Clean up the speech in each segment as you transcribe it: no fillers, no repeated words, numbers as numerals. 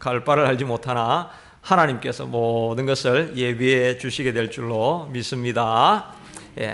갈 바를 알지 못하나 하나님께서 모든 것을 예비해 주시게 될 줄로 믿습니다.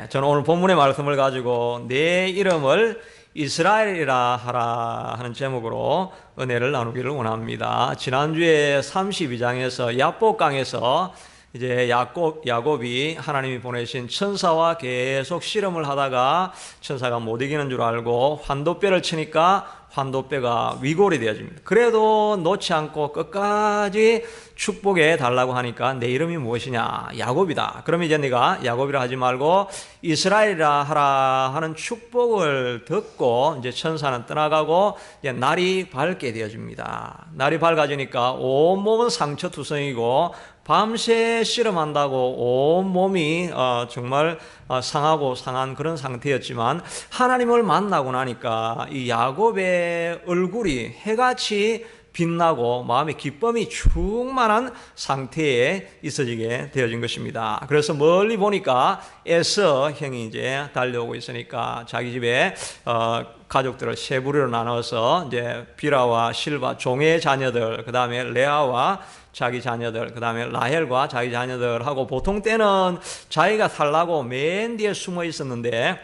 저는 오늘 본문의 말씀을 가지고 내 이름을 이스라엘이라 하라 하는 제목으로 은혜를 나누기를 원합니다. 지난주에 32장에서 야복강에서 이제 야곱이 하나님이 보내신 천사와 계속 씨름을 하다가 천사가 못 이기는 줄 알고 환도뼈를 치니까 환도뼈가 위골이 되어집니다. 그래도 놓지 않고 끝까지 축복해 달라고 하니까 내 이름이 무엇이냐? 야곱이다. 그러면 이제 네가 야곱이라 하지 말고 이스라엘이라 하라 하는 축복을 듣고 이제 천사는 떠나가고 이제 날이 밝게 되어집니다. 날이 밝아지니까 온몸은 상처투성이고 밤새 씨름한다고 온몸이 정말 상하고 상한 그런 상태였지만 하나님을 만나고 나니까 이 야곱의 얼굴이 해같이 빛나고 마음의 기쁨이 충만한 상태에 있어지게 되어진 것입니다. 그래서 멀리 보니까 에서 형이 이제 달려오고 있으니까 자기 집에 가족들을 세 부류로 나눠서 이제 비라와 실바 종의 자녀들, 그 다음에 레아와 자기 자녀들, 그 다음에 라헬과 자기 자녀들하고 보통 때는 자기가 살라고 맨 뒤에 숨어 있었는데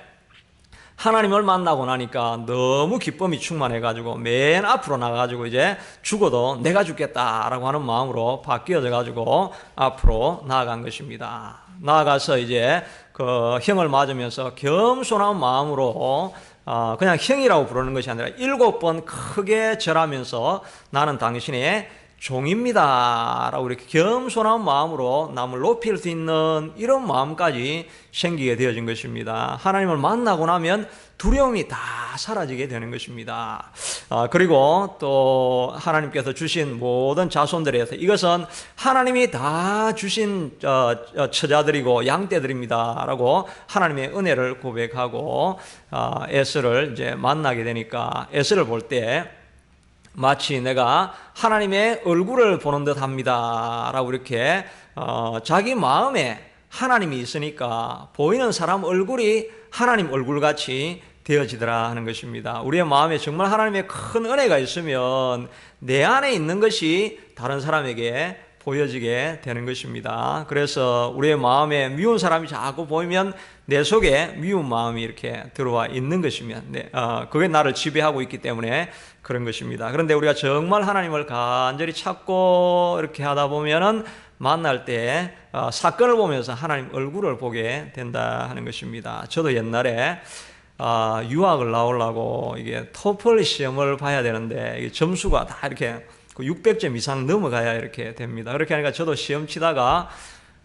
하나님을 만나고 나니까 너무 기쁨이 충만해가지고 맨 앞으로 나가가지고 이제 죽어도 내가 죽겠다라고 하는 마음으로 바뀌어져가지고 앞으로 나아간 것입니다. 나아가서 이제 그 형을 맞으면서 겸손한 마음으로 그냥 형이라고 부르는 것이 아니라 7번 크게 절하면서 나는 당신의 종입니다 라고 이렇게 겸손한 마음으로 남을 높일 수 있는 이런 마음까지 생기게 되어진 것입니다. 하나님을 만나고 나면 두려움이 다 사라지게 되는 것입니다. 그리고 또 하나님께서 주신 모든 자손들에서 이것은 하나님이 다 주신 처자들이고 양떼들입니다 라고 하나님의 은혜를 고백하고 에스를 이제 만나게 되니까 에스를 볼 때 마치 내가 하나님의 얼굴을 보는 듯 합니다 라고 이렇게 자기 마음에 하나님이 있으니까 보이는 사람 얼굴이 하나님 얼굴같이 되어지더라 하는 것입니다. 우리의 마음에 정말 하나님의 큰 은혜가 있으면 내 안에 있는 것이 다른 사람에게 보여지게 되는 것입니다. 그래서 우리의 마음에 미운 사람이 자꾸 보이면 내 속에 미운 마음이 이렇게 들어와 있는 것이면 그게 나를 지배하고 있기 때문에 그런 것입니다. 그런데 우리가 정말 하나님을 간절히 찾고 이렇게 하다 보면은 만날 때 사건을 보면서 하나님 얼굴을 보게 된다 하는 것입니다. 저도 옛날에 유학을 나오려고 이게 토플 시험을 봐야 되는데 이게 점수가 다 이렇게 600점 이상 넘어가야 이렇게 됩니다. 그렇게 하니까 저도 시험 치다가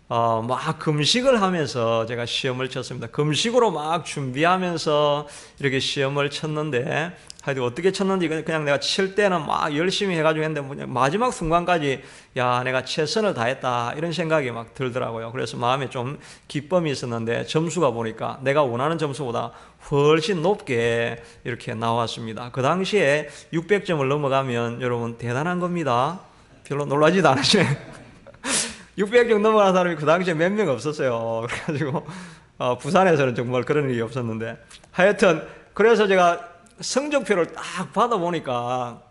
막 금식을 하면서 제가 시험을 쳤습니다. 금식으로 막 준비하면서 이렇게 시험을 쳤는데 하여튼 어떻게 쳤는지 그냥 내가 칠 때는 막 열심히 해가지고 했는데 마지막 순간까지 야 내가 최선을 다했다 이런 생각이 막 들더라고요. 그래서 마음에 좀 기쁨이 있었는데 점수가 보니까 내가 원하는 점수보다 훨씬 높게 이렇게 나왔습니다. 그 당시에 600점을 넘어가면 여러분 대단한 겁니다. 별로 놀라지도 않으시네. 600점 넘어가는 사람이 그 당시에 몇 명 없었어요. 그래가지고 부산에서는 정말 그런 일이 없었는데 하여튼 그래서 제가 성적표를 딱 받아보니까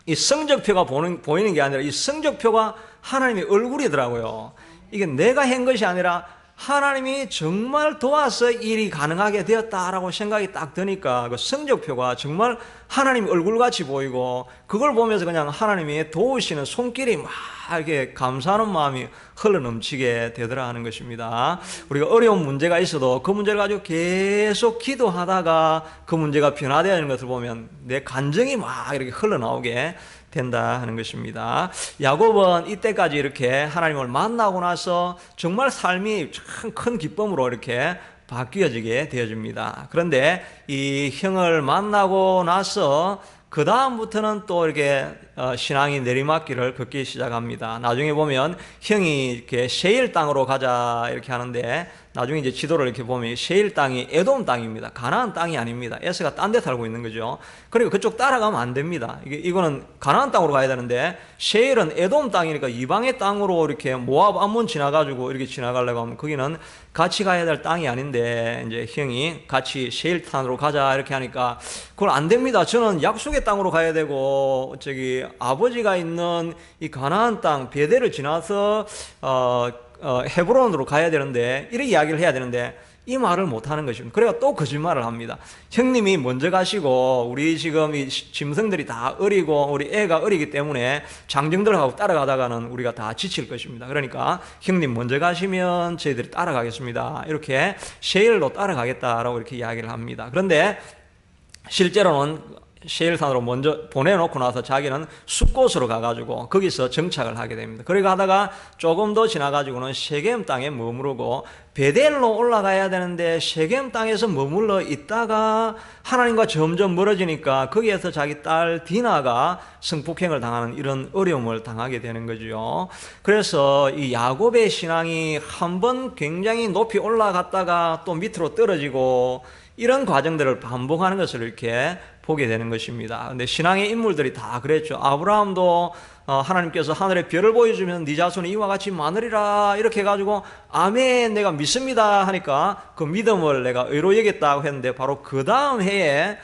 이 성적표가 보이는 게 아니라 이 성적표가 하나님의 얼굴이더라고요. 이게 내가 한 것이 아니라 하나님이 정말 도와서 일이 가능하게 되었다라고 생각이 딱 드니까 그 성적표가 정말 하나님 얼굴같이 보이고 그걸 보면서 그냥 하나님이 도우시는 손길이 막 이렇게 감사하는 마음이 흘러넘치게 되더라 하는 것입니다. 우리가 어려운 문제가 있어도 그 문제를 가지고 계속 기도하다가 그 문제가 변화되는 것을 보면 내 감정이 막 이렇게 흘러나오게 된다 하는 것입니다. 야곱은 이때까지 이렇게 하나님을 만나고 나서 정말 삶이 참 큰 기쁨으로 이렇게 바뀌어지게 되어집니다. 그런데 이 형을 만나고 나서 그 다음부터는 또 이렇게 신앙이 내리막길을 걷기 시작합니다. 나중에 보면 형이 이렇게 세일 땅으로 가자 이렇게 하는데 나중에 이제 지도를 이렇게 보면 세일 땅이 에돔 땅입니다. 가나안 땅이 아닙니다. 에스가 딴 데 살고 있는 거죠. 그리고 그쪽 따라가면 안 됩니다. 이거는 가나안 땅으로 가야 되는데 세일은 에돔 땅이니까 이방의 땅으로 이렇게 모압 암몬 지나가지고 이렇게 지나가려고 하면 거기는 같이 가야 될 땅이 아닌데 이제 형이 같이 세일 땅으로 가자 이렇게 하니까 그걸 안 됩니다. 저는 약속의 땅으로 가야 되고 저기 아버지가 있는 이 가나안 땅 베델을 지나서 헤브론으로 가야 되는데 이렇게 이야기를 해야 되는데 이 말을 못하는 것입니다. 그래가 또 거짓말을 합니다. 형님이 먼저 가시고 우리 지금 이 짐승들이 다 어리고 우리 애가 어리기 때문에 장정들하고 따라가다가는 우리가 다 지칠 것입니다. 그러니까 형님 먼저 가시면 저희들이 따라가겠습니다. 이렇게 세일로 따라가겠다라고 이렇게 이야기를 합니다. 그런데 실제로는 세일산으로 먼저 보내놓고 나서 자기는 숲곳으로 가가지고 거기서 정착을 하게 됩니다. 그렇게 가다가 조금 더 지나가지고는 세겜 땅에 머무르고 베델로 올라가야 되는데 세겜 땅에서 머물러 있다가 하나님과 점점 멀어지니까 거기에서 자기 딸 디나가 성폭행을 당하는 이런 어려움을 당하게 되는 거죠. 그래서 이 야곱의 신앙이 한번 굉장히 높이 올라갔다가 또 밑으로 떨어지고 이런 과정들을 반복하는 것을 이렇게 보게 되는 것입니다. 근데 신앙의 인물들이 다 그랬죠. 아브라함도 하나님께서 하늘에 별을 보여주면 네 자손이 이와 같이 많으리라 이렇게 해가지고 아멘 내가 믿습니다 하니까 그 믿음을 내가 의로 여겼다고 했는데 바로 그 다음 해에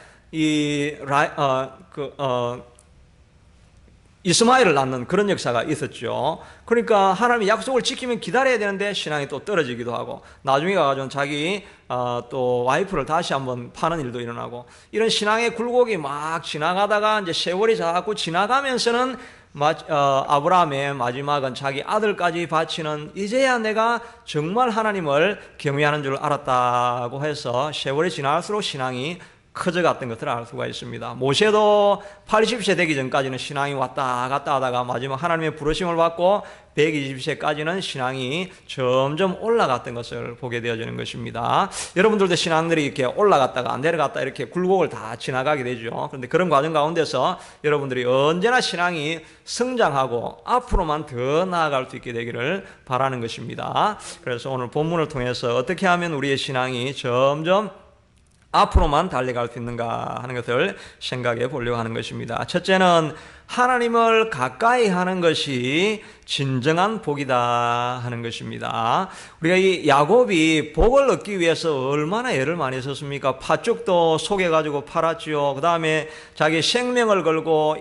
이스마엘을 낳는 그런 역사가 있었죠. 그러니까 하나님의 약속을 지키면 기다려야 되는데 신앙이 또 떨어지기도 하고 나중에 가가지고 자기 또 와이프를 다시 한번 파는 일도 일어나고 이런 신앙의 굴곡이 막 지나가다가 이제 세월이 자꾸 지나가면서는 아브라함의 마지막은 자기 아들까지 바치는 이제야 내가 정말 하나님을 경외하는 줄 알았다고 해서 세월이 지날수록 신앙이 커져갔던 것을 알 수가 있습니다. 모세도 80세 되기 전까지는 신앙이 왔다 갔다 하다가 마지막 하나님의 부르심을 받고 120세까지는 신앙이 점점 올라갔던 것을 보게 되어지는 것입니다. 여러분들도 신앙들이 이렇게 올라갔다가 내려갔다 이렇게 굴곡을 다 지나가게 되죠. 그런데 그런 과정 가운데서 여러분들이 언제나 신앙이 성장하고 앞으로만 더 나아갈 수 있게 되기를 바라는 것입니다. 그래서 오늘 본문을 통해서 어떻게 하면 우리의 신앙이 점점 앞으로만 달려갈 수 있는가 하는 것을 생각해 보려고 하는 것입니다. 첫째는 하나님을 가까이 하는 것이 진정한 복이다 하는 것입니다. 우리가 이 야곱이 복을 얻기 위해서 얼마나 애를 많이 썼습니까? 팥죽도 속여가지고 팔았지요. 그 다음에 자기 생명을 걸고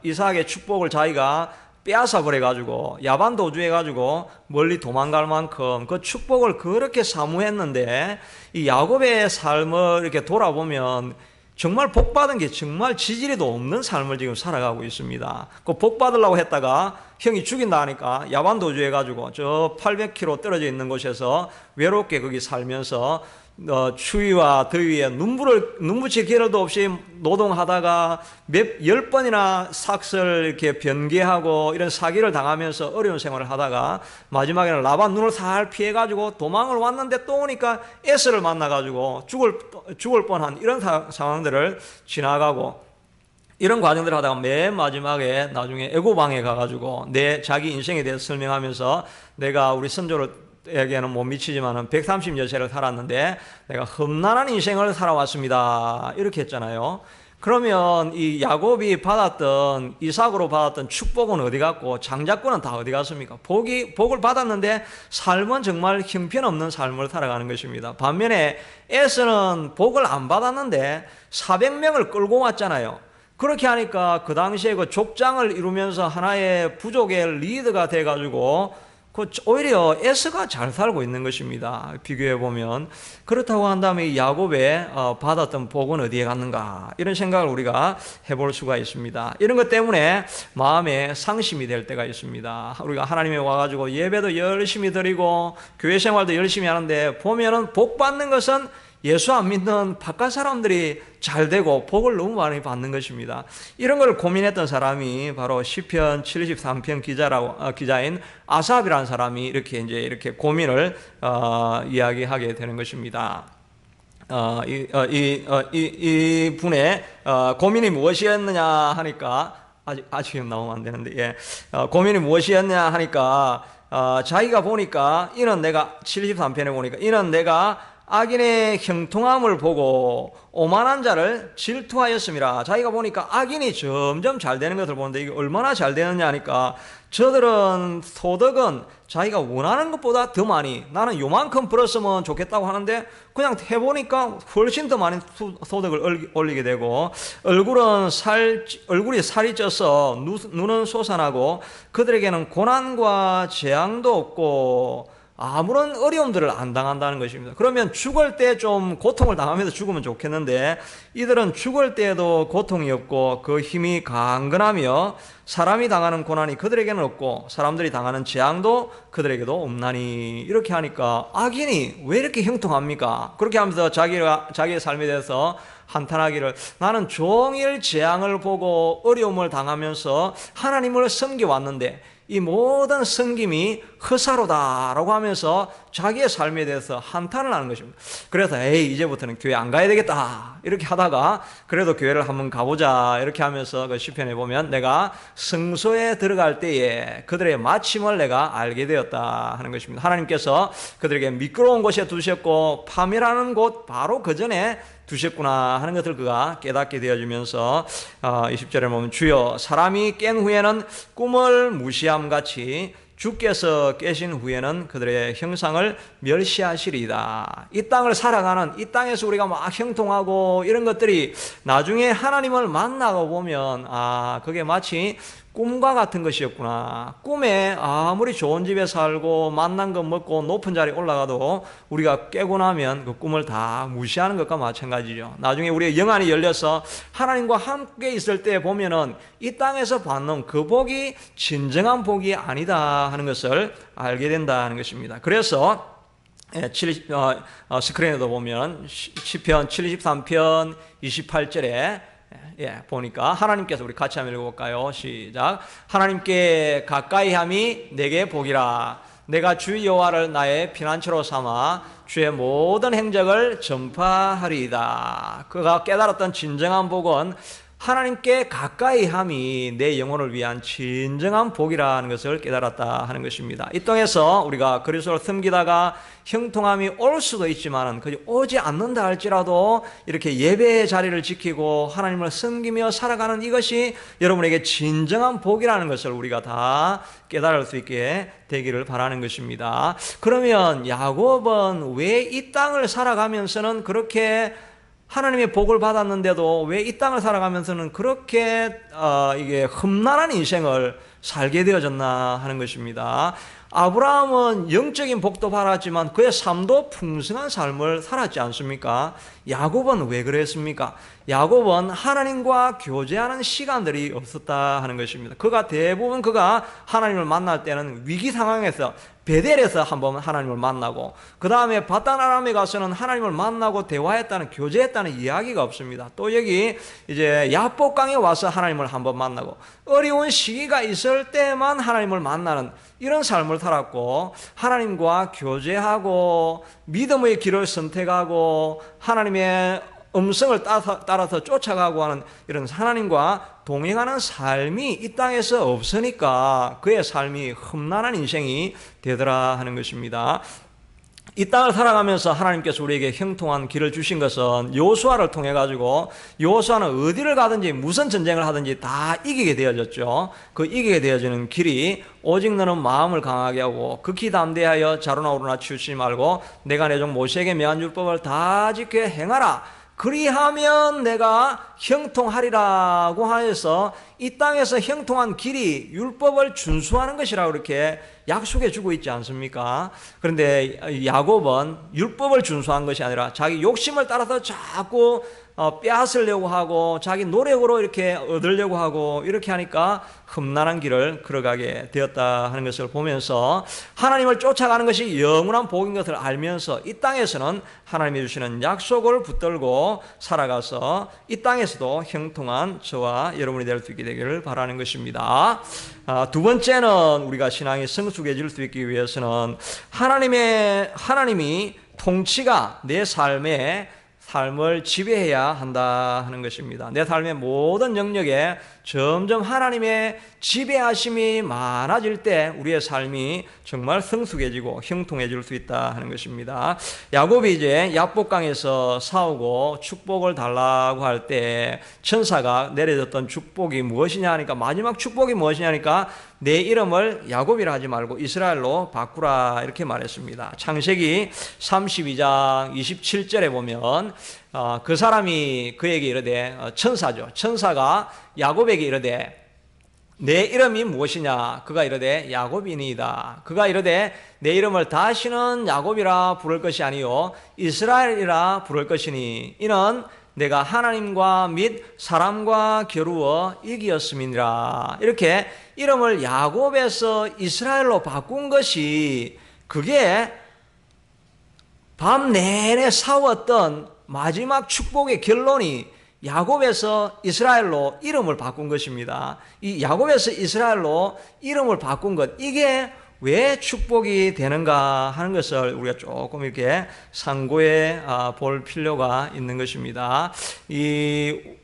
이삭의 축복을 자기가 빼앗아 버려가지고 야반도주해가지고 멀리 도망갈 만큼 그 축복을 그렇게 사모했는데 이 야곱의 삶을 이렇게 돌아보면 정말 복받은 게 정말 지지리도 없는 삶을 지금 살아가고 있습니다. 그 복받으려고 했다가 형이 죽인다 하니까 야반도주해가지고 저 800km 떨어져 있는 곳에서 외롭게 거기 살면서 추위와 더위에 눈 붙일 겨를도 없이 노동하다가 열 번이나 삭설 이렇게 변개하고 이런 사기를 당하면서 어려운 생활을 하다가 마지막에는 라반 눈을 살 피해가지고 도망을 왔는데 또 오니까 에스를 만나가지고 죽을 뻔한 이런 상황들을 지나가고 이런 과정들을 하다가 맨 마지막에 나중에 애고방에 가가지고 자기 인생에 대해서 설명하면서 내가 우리 선조에게는 못 미치지만은 130여 세를 살았는데 내가 험난한 인생을 살아왔습니다. 이렇게 했잖아요. 그러면 이 야곱이 받았던 이삭으로 받았던 축복은 어디 갔고 장자권은 다 어디 갔습니까? 복을 받았는데 삶은 정말 형편없는 삶을 살아가는 것입니다. 반면에 에서는 복을 안 받았는데 400명을 끌고 왔잖아요. 그렇게 하니까 그 당시에 그 족장을 이루면서 하나의 부족의 리더가 돼가지고 오히려 에스가 잘 살고 있는 것입니다. 비교해 보면. 그렇다고 한다면 야곱의 받았던 복은 어디에 갔는가 이런 생각을 우리가 해볼 수가 있습니다. 이런 것 때문에 마음에 상심이 될 때가 있습니다. 우리가 하나님에 와가지고 예배도 열심히 드리고 교회 생활도 열심히 하는데 보면은 복 받는 것은 예수 안 믿는 바깥 사람들이 잘 되고 복을 너무 많이 받는 것입니다. 이런 걸 고민했던 사람이 바로 시편 73편 기자인 아삽이라는 사람이 이렇게 고민을 이야기하게 되는 것입니다. 이 분의 고민이 무엇이었느냐 하니까 아직 나오면 안 되는데 고민이 무엇이었냐 하니까 자기가 보니까 이는 내가 73편에 보니까 이는 내가 악인의 형통함을 보고 오만한 자를 질투하였음이라. 자기가 보니까 악인이 점점 잘 되는 것을 보는데 이게 얼마나 잘 되느냐 하니까 저들은 소득은 자기가 원하는 것보다 더 많이, 나는 요만큼 벌었으면 좋겠다고 하는데 그냥 해보니까 훨씬 더 많은 소득을 올리게 되고, 얼굴이 살이 쪄서 눈은 솟아나고 그들에게는 고난과 재앙도 없고 아무런 어려움들을 안 당한다는 것입니다. 그러면 죽을 때 좀 고통을 당하면서 죽으면 좋겠는데 이들은 죽을 때에도 고통이 없고 그 힘이 강건하며 사람이 당하는 고난이 그들에게는 없고 사람들이 당하는 재앙도 그들에게도 없나니. 이렇게 하니까 악인이 왜 이렇게 형통합니까? 그렇게 하면서 자기의 삶에 대해서 한탄하기를, 나는 종일 재앙을 보고 어려움을 당하면서 하나님을 섬겨왔는데 이 모든 섬김이 허사로다라고 하면서 자기의 삶에 대해서 한탄을 하는 것입니다. 그래서 이제부터는 교회 안 가야 되겠다 이렇게 하다가 그래도 교회를 한번 가보자 이렇게 하면서 그 시편에 보면 내가 성소에 들어갈 때에 그들의 마침을 내가 알게 되었다 하는 것입니다. 하나님께서 그들에게 미끄러운 곳에 두셨고 파멸하는 곳 바로 그 전에 두셨구나 하는 것을 그가 깨닫게 되어지면서 20절에 보면 주여 사람이 깬 후에는 꿈을 무시함같이 주께서 깨신 후에는 그들의 형상을 멸시하시리이다. 이 땅을 살아가는, 이 땅에서 우리가 막 형통하고 이런 것들이 나중에 하나님을 만나고 보면 그게 마치 꿈과 같은 것이었구나. 꿈에 아무리 좋은 집에 살고 만난 것 먹고 높은 자리에 올라가도 우리가 깨고 나면 그 꿈을 다 무시하는 것과 마찬가지죠. 나중에 우리의 영안이 열려서 하나님과 함께 있을 때 보면은 이 땅에서 받는 그 복이 진정한 복이 아니다 하는 것을 알게 된다는 것입니다. 그래서 스크린에도 보면 시편 73편 28절에 보니까 하나님께서, 우리 같이 한번 읽어볼까요? 시작. 하나님께 가까이함이 내게 복이라. 내가 주 여호와를 나의 피난처로 삼아 주의 모든 행적을 전파하리이다. 그가 깨달았던 진정한 복은 하나님께 가까이함이 내 영혼을 위한 진정한 복이라는 것을 깨달았다 하는 것입니다. 이 땅에서 우리가 그리스도를 섬기다가 형통함이 올 수도 있지만 그저 오지 않는다 할지라도 이렇게 예배의 자리를 지키고 하나님을 섬기며 살아가는 이것이 여러분에게 진정한 복이라는 것을 우리가 다 깨달을 수 있게 되기를 바라는 것입니다. 그러면 야곱은 왜 이 땅을 살아가면서는 그렇게 하나님의 복을 받았는데도 왜 이 땅을 살아가면서는 그렇게 이게 험난한 인생을 살게 되어졌나 하는 것입니다. 아브라함은 영적인 복도 받았지만 그의 삶도 풍성한 삶을 살았지 않습니까? 야곱은 왜 그랬습니까? 야곱은 하나님과 교제하는 시간들이 없었다 하는 것입니다. 대부분 그가 하나님을 만날 때는 위기 상황에서 베델에서 한번 하나님을 만나고 그 다음에 바단 아람에 가서는 하나님을 만나고 대화했다는, 교제했다는 이야기가 없습니다. 또 여기 이제 야복강에 와서 하나님을 한번 만나고 어려운 시기가 있을 때만 하나님을 만나는 이런 삶을 살았고, 하나님과 교제하고 믿음의 길을 선택하고 하나님의 음성을 따라서 쫓아가고 하는 이런 하나님과 동행하는 삶이 이 땅에서 없으니까 그의 삶이 험난한 인생이 되더라 하는 것입니다. 이 땅을 살아가면서 하나님께서 우리에게 형통한 길을 주신 것은 여호수아를 통해 가지고, 여호수아는 어디를 가든지 무슨 전쟁을 하든지 다 이기게 되어졌죠. 그 이기게 되어지는 길이 오직 너는 마음을 강하게 하고 극히 담대하여 좌로나 우로나 치우치지 말고 내가 내 종 모세에게 명한 율법을 다 지켜 행하라. 그리하면 내가 형통하리라고 하여서 이 땅에서 형통한 길이 율법을 준수하는 것이라고 이렇게 약속해 주고 있지 않습니까? 그런데 야곱은 율법을 준수한 것이 아니라 자기 욕심을 따라서 자꾸 빼앗으려고 하고 자기 노력으로 이렇게 얻으려고 하고 이렇게 하니까 험난한 길을 걸어가게 되었다 하는 것을 보면서 하나님을 쫓아가는 것이 영원한 복인 것을 알면서 이 땅에서는 하나님이 주시는 약속을 붙들고 살아가서 이 땅에서도 형통한 저와 여러분이 될 수 있게 되기를 바라는 것입니다. 두 번째는 우리가 신앙이 성숙해질 수 있기 위해서는 하나님이 통치가 내 삶에 삶을 지배해야 한다 하는 것입니다. 내 삶의 모든 영역에 점점 하나님의 지배하심이 많아질 때 우리의 삶이 정말 성숙해지고 형통해질 수 있다 하는 것입니다. 야곱이 이제 야복강에서 싸우고 축복을 달라고 할 때 천사가 내려줬던 축복이 무엇이냐 하니까, 마지막 축복이 무엇이냐니까 내 이름을 야곱이라 하지 말고 이스라엘로 바꾸라 이렇게 말했습니다. 창세기 32장 27절에 보면 그 사람이 그에게 이르되, 천사죠, 천사가 야곱에게 이르되 내 이름이 무엇이냐? 그가 이르되 야곱이니이다. 그가 이르되 내 이름을 다시는 야곱이라 부를 것이 아니요 이스라엘이라 부를 것이니 이는 내가 하나님과 및 사람과 겨루어 이기었음이니라. 이렇게 이름을 야곱에서 이스라엘로 바꾼 것이, 그게 밤 내내 싸웠던 마지막 축복의 결론이 야곱에서 이스라엘로 이름을 바꾼 것입니다. 이 야곱에서 이스라엘로 이름을 바꾼 것, 이게 왜 축복이 되는가 하는 것을 우리가 조금 이렇게 상고해 볼 필요가 있는 것입니다. 그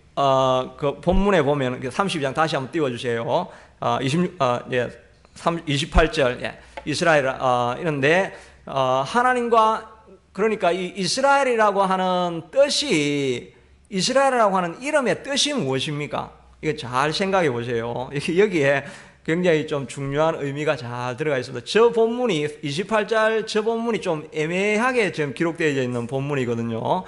본문에 보면 32장 다시 한번 띄워주세요. 28절 이스라엘 이런데 하나님과, 그러니까 이 이스라엘이라고 하는 뜻이, 이스라엘이라고 하는 이름의 뜻이 무엇입니까? 이거 잘 생각해 보세요. 여기에 굉장히 좀 중요한 의미가 잘 들어가 있습니다. 저 본문이 28절 저 본문이 좀 애매하게 지금 기록되어 있는 본문이거든요.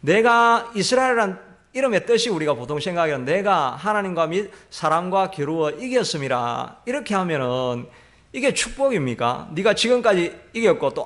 내가 이스라엘이라는 이름의 뜻이, 우리가 보통 생각하기는 내가 하나님과 및 사람과 겨루어 이겼음이라, 이렇게 하면은 이게 축복입니까? 네가 지금까지 이겼고 또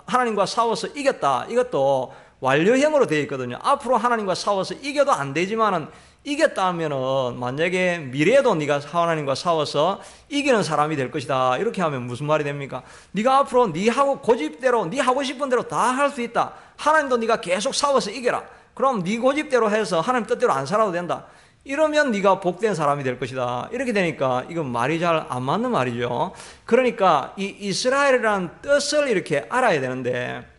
하나님과 싸워서 이겼다, 이것도 완료형으로 되어 있거든요. 앞으로 하나님과 싸워서 이겨도 안 되지만은 이겼다 하면은 만약에 미래에도 네가 하나님과 싸워서 이기는 사람이 될 것이다, 이렇게 하면 무슨 말이 됩니까? 네가 앞으로 네 고집대로, 네 하고 싶은 대로 다 할 수 있다. 하나님도 네가 계속 싸워서 이겨라. 그럼 네 고집대로 해서 하나님 뜻대로 안 살아도 된다. 이러면 네가 복된 사람이 될 것이다. 이렇게 되니까 이건 말이 잘 안 맞는 말이죠. 그러니까 이 이스라엘이라는 뜻을 이렇게 알아야 되는데,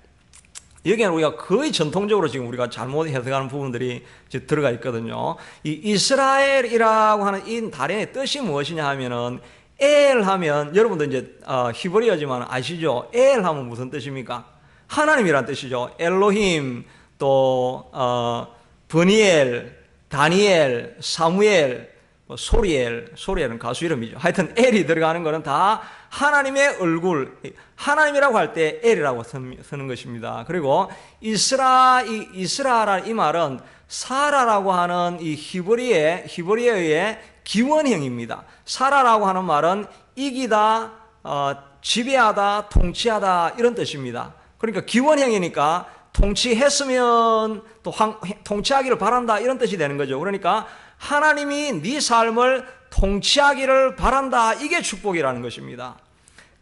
여기에는 우리가 거의 전통적으로 지금 우리가 잘못 해석하는 부분들이 들어가 있거든요. 이 이스라엘이라고 하는 이 단어의 뜻이 무엇이냐 하면은, 엘 하면 여러분도 이제 히브리어지만 아시죠? 엘 하면 무슨 뜻입니까? 하나님이란 뜻이죠. 엘로힘, 또 버니엘, 다니엘, 사무엘, 소리엘은 가수 이름이죠. 하여튼 엘이 들어가는 거는 다 하나님의 얼굴, 하나님이라고 할 때 엘이라고 쓰는 것입니다. 그리고 이스라라는 이 말은 사라라고 하는 이 히브리어의 기원형입니다. 사라라고 하는 말은 이기다, 지배하다, 통치하다, 이런 뜻입니다. 그러니까 기원형이니까 통치했으면 또 통치하기를 바란다, 이런 뜻이 되는 거죠. 그러니까 하나님이 네 삶을 통치하기를 바란다, 이게 축복이라는 것입니다.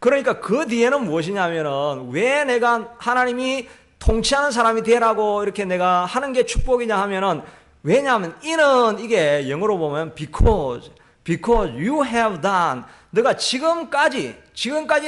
그러니까 그 뒤에는 무엇이냐면은, 왜 내가 하나님이 통치하는 사람이 되라고 이렇게 내가 하는 게 축복이냐 하면은, 왜냐하면 이는, 이게 영어로 보면 because you have done, 너가 지금까지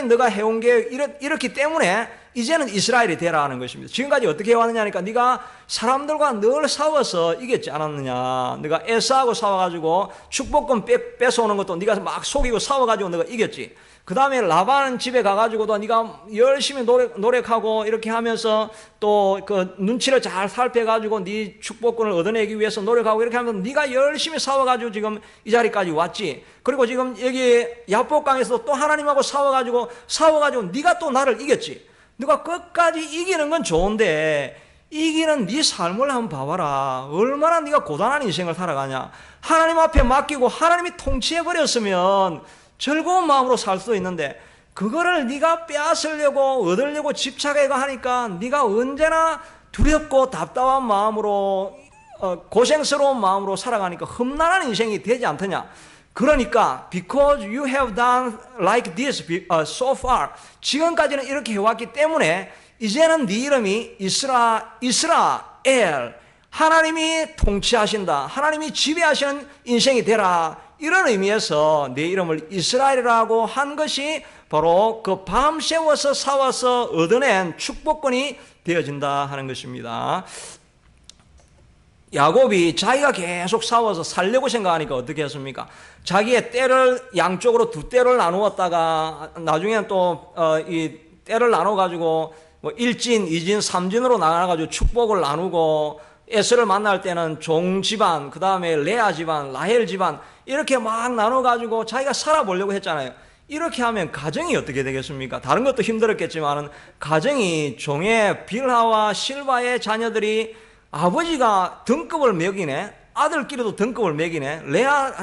너가 해온 게 이렇기 때문에 이제는 이스라엘이 되라 하는 것입니다. 지금까지 어떻게 해왔느냐 하니까, 네가 사람들과 늘 싸워서 이겼지 않았느냐. 네가 에사하고 싸워가지고 축복권 뺏어오는 것도 네가 막 속이고 싸워가지고 네가 이겼지. 그 다음에 라반 집에 가가지고도 네가 열심히 노력하고 이렇게 하면서 또 그 눈치를 잘 살펴가지고 네 축복권을 얻어내기 위해서 노력하고 이렇게 하면서 네가 열심히 싸워가지고 지금 이 자리까지 왔지. 그리고 지금 여기 야복강에서 또 하나님하고 싸워가지고 네가 또 나를 이겼지. 네가 끝까지 이기는 건 좋은데, 이기는 네 삶을 한번 봐봐라. 얼마나 네가 고단한 인생을 살아가냐. 하나님 앞에 맡기고 하나님이 통치해버렸으면 즐거운 마음으로 살 수도 있는데, 그거를 네가 빼앗으려고 얻으려고 집착해가 하니까 네가 언제나 두렵고 답답한 마음으로, 고생스러운 마음으로 살아가니까 험난한 인생이 되지 않더냐. 그러니까 because you have done like this so far, 지금까지는 이렇게 해왔기 때문에 이제는 네 이름이 이스라엘, 하나님이 통치하신다, 하나님이 지배하시는 인생이 되라, 이런 의미에서 내 이름을 이스라엘이라고 한 것이 바로 그 밤 새워서 사와서 얻어낸 축복권이 되어진다 하는 것입니다. 야곱이 자기가 계속 싸워서 살려고 생각하니까 어떻게 했습니까? 자기의 떼를 양쪽으로 두 떼를 나누었다가 나중에는 또 이 떼를 나눠가지고 뭐 1진, 2진, 3진으로 나눠가지고 축복을 나누고 에서를 만날 때는 종 집안, 그 다음에 레아 집안, 라헬 집안 이렇게 막 나눠가지고 자기가 살아보려고 했잖아요. 이렇게 하면 가정이 어떻게 되겠습니까? 다른 것도 힘들었겠지만 가정이 종의 빌하와 실바의 자녀들이 아버지가 등급을 매기네, 아들끼리도 등급을 매기네, 레아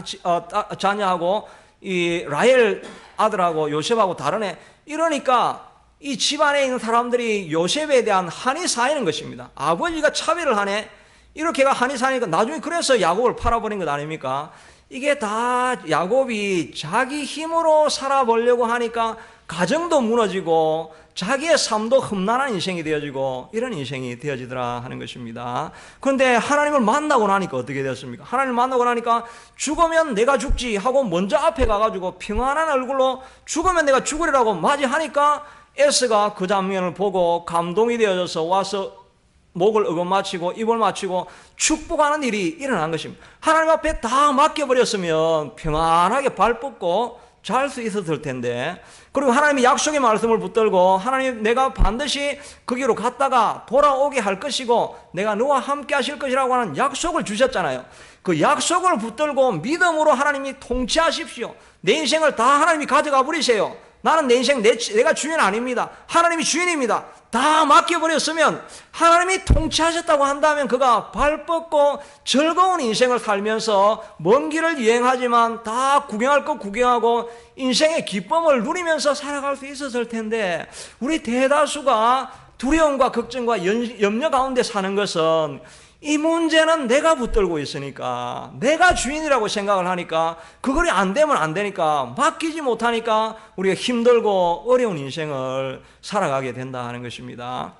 자녀하고 이 라헬 아들하고 요셉하고 다르네. 이러니까 이 집안에 있는 사람들이 요셉에 대한 한이 쌓이는 것입니다. 아버지가 차별을 하네, 이렇게가 한이 쌓이니까 나중에 그래서 야곱을 팔아버린 것 아닙니까? 이게 다 야곱이 자기 힘으로 살아보려고 하니까 가정도 무너지고 자기의 삶도 험난한 인생이 되어지고 이런 인생이 되어지더라 하는 것입니다. 그런데 하나님을 만나고 나니까 어떻게 되었습니까? 하나님을 만나고 나니까 죽으면 내가 죽지 하고 먼저 앞에 가가지고 평안한 얼굴로 죽으면 내가 죽으리라고 맞이하니까 에스가 그 장면을 보고 감동이 되어져서 와서 목을 어긋맞추고 입을 맞추고 축복하는 일이 일어난 것입니다. 하나님 앞에 다 맡겨버렸으면 평안하게 발 뻗고 잘 수 있었을 텐데, 그리고 하나님이 약속의 말씀을 붙들고 하나님 내가 반드시 거기로 갔다가 돌아오게 할 것이고 내가 너와 함께 하실 것이라고 하는 약속을 주셨잖아요. 그 약속을 붙들고 믿음으로 하나님이 통치하십시오. 내 인생을 다 하나님이 가져가 버리세요. 나는 내 인생 내가 주인 아닙니다. 하나님이 주인입니다. 다 맡겨버렸으면 하나님이 통치하셨다고 한다면 그가 발 뻗고 즐거운 인생을 살면서 먼 길을 여행하지만 다 구경할 것 구경하고 인생의 기쁨을 누리면서 살아갈 수 있었을 텐데, 우리 대다수가 두려움과 걱정과 염려 가운데 사는 것은 이 문제는 내가 붙들고 있으니까, 내가 주인이라고 생각을 하니까, 그걸이 안 되면 안 되니까, 맡기지 못하니까 우리가 힘들고 어려운 인생을 살아가게 된다 하는 것입니다.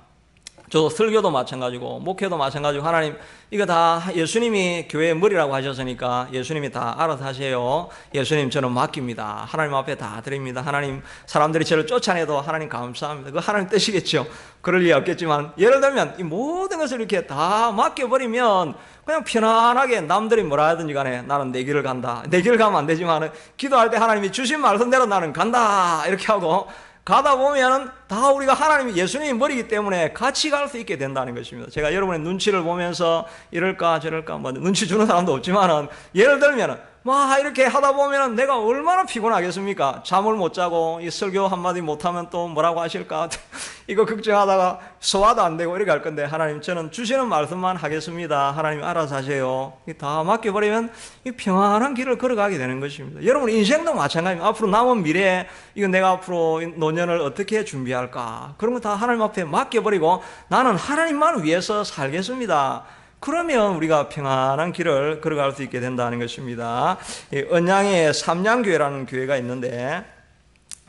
저도 설교도 마찬가지고 목회도 마찬가지고 하나님 이거 다 예수님이 교회의 머리라고 하셨으니까 예수님이 다 알아서 하세요. 예수님 저는 맡깁니다. 하나님 앞에 다 드립니다. 하나님 사람들이 저를 쫓아내도 하나님 감사합니다. 그거 하나님 뜻이겠죠. 그럴 리 없겠지만 예를 들면 이 모든 것을 이렇게 다 맡겨버리면 그냥 편안하게 남들이 뭐라 하든지 간에 나는 내 길을 간다. 내 길을 가면 안 되지만 기도할 때 하나님이 주신 말씀대로 나는 간다 이렇게 하고 가다 보면은 다 우리가 하나님이 예수님이 머리이기 때문에 같이 갈 수 있게 된다는 것입니다. 제가 여러분의 눈치를 보면서 이럴까 저럴까 뭐 눈치 주는 사람도 없지만은 예를 들면은 막 이렇게 하다 보면은 내가 얼마나 피곤하겠습니까? 잠을 못 자고 이 설교 한마디 못하면 또 뭐라고 하실까? 이거 걱정하다가 소화도 안 되고 이렇게 할 건데 하나님 저는 주시는 말씀만 하겠습니다. 하나님 알아서 하세요. 다 맡겨버리면 이 평안한 길을 걸어가게 되는 것입니다. 여러분 인생도 마찬가지입니다. 앞으로 남은 미래에 이거 내가 앞으로 노년을 어떻게 준비할까? 그런 거 다 하나님 앞에 맡겨버리고 나는 하나님만 위해서 살겠습니다. 그러면 우리가 평안한 길을 걸어갈 수 있게 된다는 것입니다. 언양에 삼양교회라는 교회가 있는데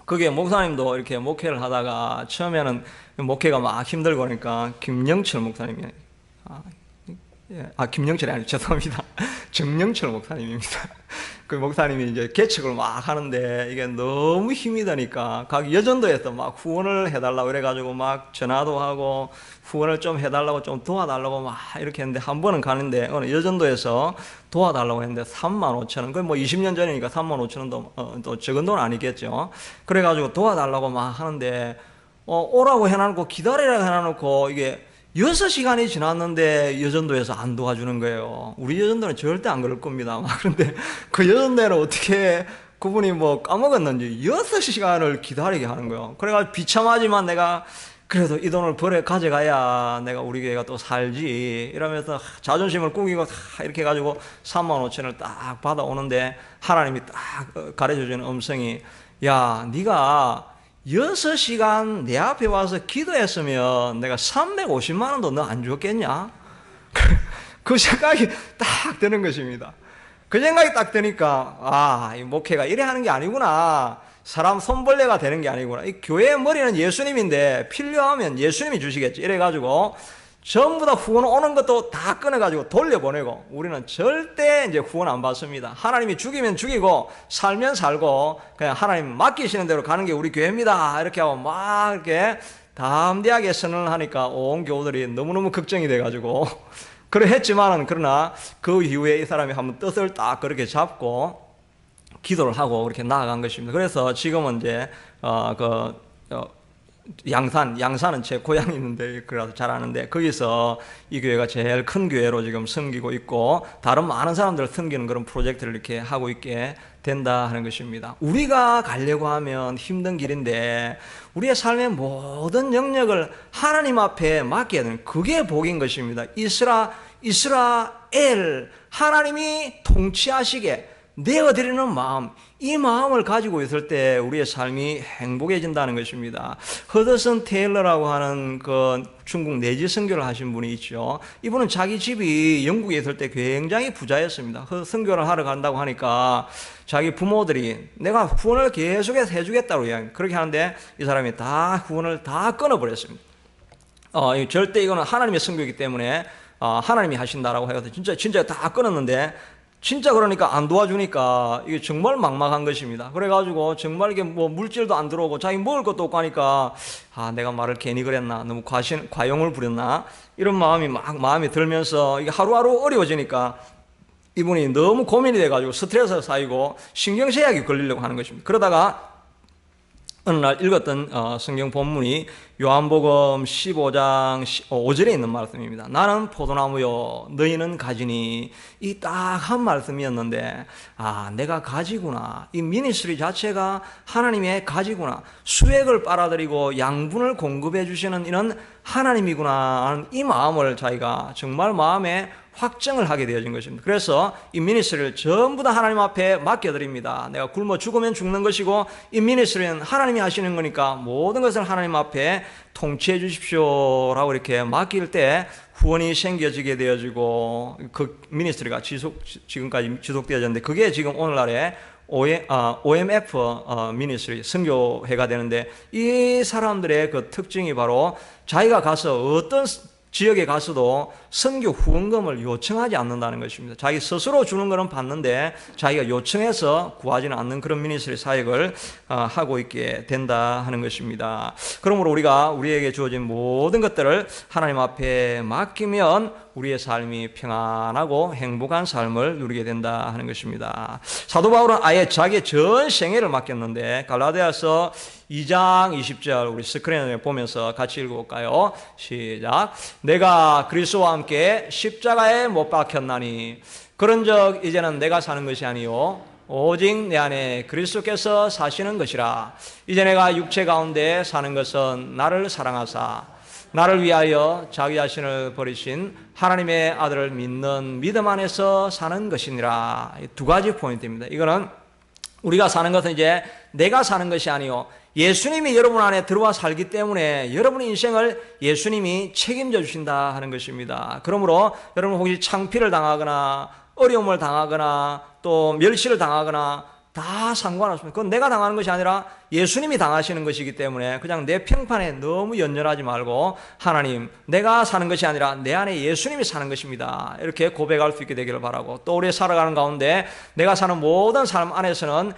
거기에 목사님도 이렇게 목회를 하다가 처음에는 목회가 막 힘들고 그러니까 김영철 목사님이 김영철이 아니고 죄송합니다. 정영철 목사님입니다. 그 목사님이 이제 개척을 막 하는데 이게 너무 힘이 드니까 각 여전도에서 막 후원을 해달라고 그래가지고 막 전화도 하고 후원을 좀 해달라고 좀 도와달라고 막 이렇게 했는데 한 번은 가는데 어느 여전도에서 도와달라고 했는데 35,000원, 그 뭐 20년 전이니까 35,000원도 또 적은 돈 아니겠죠. 그래가지고 도와달라고 막 하는데 오라고 해놔놓고 기다리라고 해놔놓고 이게 6시간이 지났는데 여전도에서 안 도와주는 거예요. 우리 여전도는 절대 안 그럴 겁니다. 그런데 그 여전도에는 어떻게 그분이 뭐 까먹었는지 6시간을 기다리게 하는 거예요. 그래가지고 비참하지만 내가 그래도 이 돈을 벌어 가져가야 내가 우리 교회가 또 살지 이러면서 자존심을 꾸기고 이렇게 해가지고 35,000원을 딱 받아오는데 하나님이 딱 가르쳐주는 음성이 야 네가 6시간 내 앞에 와서 기도했으면 내가 350만 원도 너 안 줬겠냐? 그 생각이 딱 드는 것입니다. 그 생각이 딱 드니까 이 목회가 이래 하는 게 아니구나. 사람 손벌레가 되는 게 아니구나. 이 교회의 머리는 예수님인데 필요하면 예수님이 주시겠지. 이래가지고 전부 다 후원 오는 것도 다 끊어가지고 돌려보내고, 우리는 절대 이제 후원 안 받습니다. 하나님이 죽이면 죽이고 살면 살고 그냥 하나님 맡기시는 대로 가는 게 우리 교회입니다. 이렇게 하고 막 이렇게 담대하게 선언을 하니까 온 교우들이 너무너무 걱정이 돼가지고 그래 했지만은, 그러나 그 이후에 이 사람이 한번 뜻을 딱 그렇게 잡고 기도를 하고 그렇게 나아간 것입니다. 그래서 지금은 이제 양산은 제 고향이 있는데, 그래서 잘 아는데, 거기서 이 교회가 제일 큰 교회로 지금 섬기고 있고, 다른 많은 사람들을 섬기는 그런 프로젝트를 이렇게 하고 있게 된다 하는 것입니다. 우리가 가려고 하면 힘든 길인데, 우리의 삶의 모든 영역을 하나님 앞에 맡겨야 되는, 그게 복인 것입니다. 이스라엘, 하나님이 통치하시게 내어드리는 마음, 이 마음을 가지고 있을 때 우리의 삶이 행복해진다는 것입니다. 허드슨 테일러라고 하는 그 중국 내지 선교를 하신 분이 있죠. 이분은 자기 집이 영국에 있을 때 굉장히 부자였습니다. 선교를 하러 간다고 하니까 자기 부모들이 내가 후원을 계속해서 해주겠다고 이야기합니다. 그렇게 하는데 이 사람이 다 후원을 다 끊어버렸습니다. 절대 이거는 하나님의 선교이기 때문에 하나님이 하신다라고 해서 진짜 다 끊었는데, 진짜 그러니까 안 도와주니까 이게 정말 막막한 것입니다. 그래가지고 정말 이게 뭐 물질도 안 들어오고 자기 먹을 것도 없고 하니까, 내가 말을 괜히 그랬나, 너무 과용을 부렸나, 이런 마음이 막 마음에 들면서 이게 하루하루 어려워지니까 이분이 너무 고민이 돼가지고 스트레스가 쌓이고 신경쇠약이 걸리려고 하는 것입니다. 그러다가 어느 날 읽었던 성경 본문이 요한복음 15장 5절에 있는 말씀입니다. 나는 포도나무요 너희는 가지니, 이 딱 한 말씀이었는데, 내가 가지구나, 이 미니스트리 자체가 하나님의 가지구나, 수액을 빨아들이고 양분을 공급해 주시는 이런 하나님이구나 하는 이 마음을 자기가 정말 마음에 확정을 하게 되어진 것입니다. 그래서 이 미니스트리를 전부 다 하나님 앞에 맡겨드립니다. 내가 굶어 죽으면 죽는 것이고, 이 미니스트리는 하나님이 하시는 거니까 모든 것을 하나님 앞에 통치해 주십시오 라고 이렇게 맡길 때 후원이 생겨지게 되어지고, 그 미니스트리가 지금까지 지속되어졌는데, 그게 지금 오늘날에 OMF 미니스트리 선교회가 되는데, 이 사람들의 그 특징이 바로 자기가 가서 어떤 지역에 가서도 선교 후원금을 요청하지 않는다는 것입니다. 자기 스스로 주는 것은 받는데 자기가 요청해서 구하지는 않는 그런 미니스트리 사역을 하고 있게 된다 하는 것입니다. 그러므로 우리가 우리에게 주어진 모든 것들을 하나님 앞에 맡기면 우리의 삶이 평안하고 행복한 삶을 누리게 된다 하는 것입니다. 사도 바울은 아예 자기의 전 생애를 맡겼는데, 갈라디아서 2장 20절 우리 스크린에 보면서 같이 읽어볼까요? 시작. 내가 그리스도와 함께 십자가에 못 박혔나니 그런즉 이제는 내가 사는 것이 아니요 오직 내 안에 그리스도께서 사시는 것이라. 이제 내가 육체 가운데 사는 것은 나를 사랑하사 나를 위하여 자기 자신을 버리신 하나님의 아들을 믿는 믿음 안에서 사는 것이니라. 두 가지 포인트입니다. 이거는 우리가 사는 것은 이제 내가 사는 것이 아니요 예수님이 여러분 안에 들어와 살기 때문에 여러분의 인생을 예수님이 책임져 주신다 하는 것입니다. 그러므로 여러분 혹시 창피를 당하거나 어려움을 당하거나 또 멸시를 당하거나 다 상관없습니다. 그건 내가 당하는 것이 아니라 예수님이 당하시는 것이기 때문에 그냥 내 평판에 너무 연연하지 말고, 하나님, 내가 사는 것이 아니라 내 안에 예수님이 사는 것입니다, 이렇게 고백할 수 있게 되기를 바라고, 또 우리 살아가는 가운데 내가 사는 모든 삶 안에서는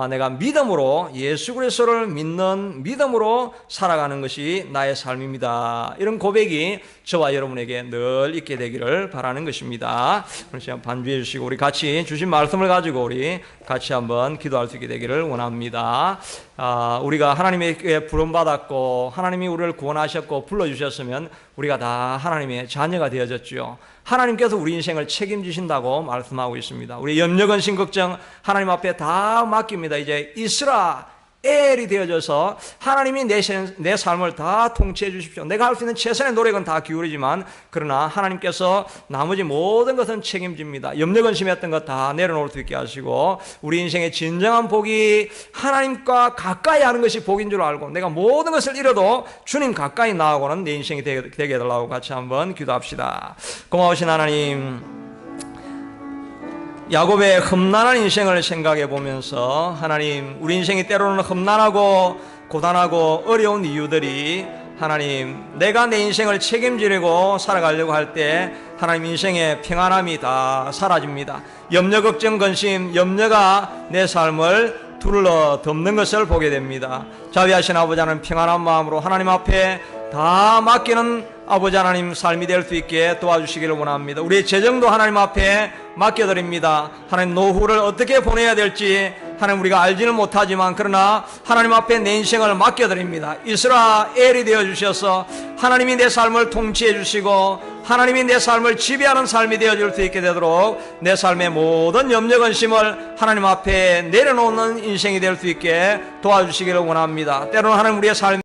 내가 믿음으로 예수 그리스도를 믿는 믿음으로 살아가는 것이 나의 삶입니다, 이런 고백이 저와 여러분에게 늘 있게 되기를 바라는 것입니다. 오늘 시간 반주해 주시고 우리 같이 주신 말씀을 가지고 우리 같이 한번 기도할 수 있게 되기를 원합니다. 우리가 하나님에게 부름받았고 하나님이 우리를 구원하셨고 불러주셨으면 우리가 다 하나님의 자녀가 되어졌죠. 하나님께서 우리 인생을 책임지신다고 말씀하고 있습니다. 우리 염려, 근심, 걱정 하나님 앞에 다 맡깁니다. 이제 이스라엘이 되어져서 하나님이 내 삶을 다 통치해 주십시오. 내가 할 수 있는 최선의 노력은 다 기울이지만 그러나 하나님께서 나머지 모든 것은 책임집니다. 염려, 근심했던 것 다 내려놓을 수 있게 하시고 우리 인생의 진정한 복이 하나님과 가까이 하는 것이 복인 줄 알고, 내가 모든 것을 잃어도 주님 가까이 나아가는 내 인생이 되게 해달라고 같이 한번 기도합시다. 고마우신 하나님, 야곱의 험난한 인생을 생각해 보면서 하나님, 우리 인생이 때로는 험난하고 고단하고 어려운 이유들이 하나님, 내가 내 인생을 책임지려고 살아가려고 할 때 하나님 인생의 평안함이 다 사라집니다. 염려, 걱정, 근심, 염려가 내 삶을 둘러 덮는 것을 보게 됩니다. 자비하신 아버지 하나님, 평안한 마음으로 하나님 앞에 다 맡기는 아버지 하나님 삶이 될 수 있게 도와주시기를 원합니다. 우리의 재정도 하나님 앞에 맡겨드립니다. 하나님, 노후를 어떻게 보내야 될지 하나님 우리가 알지는 못하지만 그러나 하나님 앞에 내 인생을 맡겨드립니다. 이스라엘이 되어주셔서 하나님이 내 삶을 통치해 주시고 하나님이 내 삶을 지배하는 삶이 되어줄 수 있게 되도록 내 삶의 모든 염려 근심을 하나님 앞에 내려놓는 인생이 될 수 있게 도와주시기를 원합니다. 때로는 하나님 우리의 삶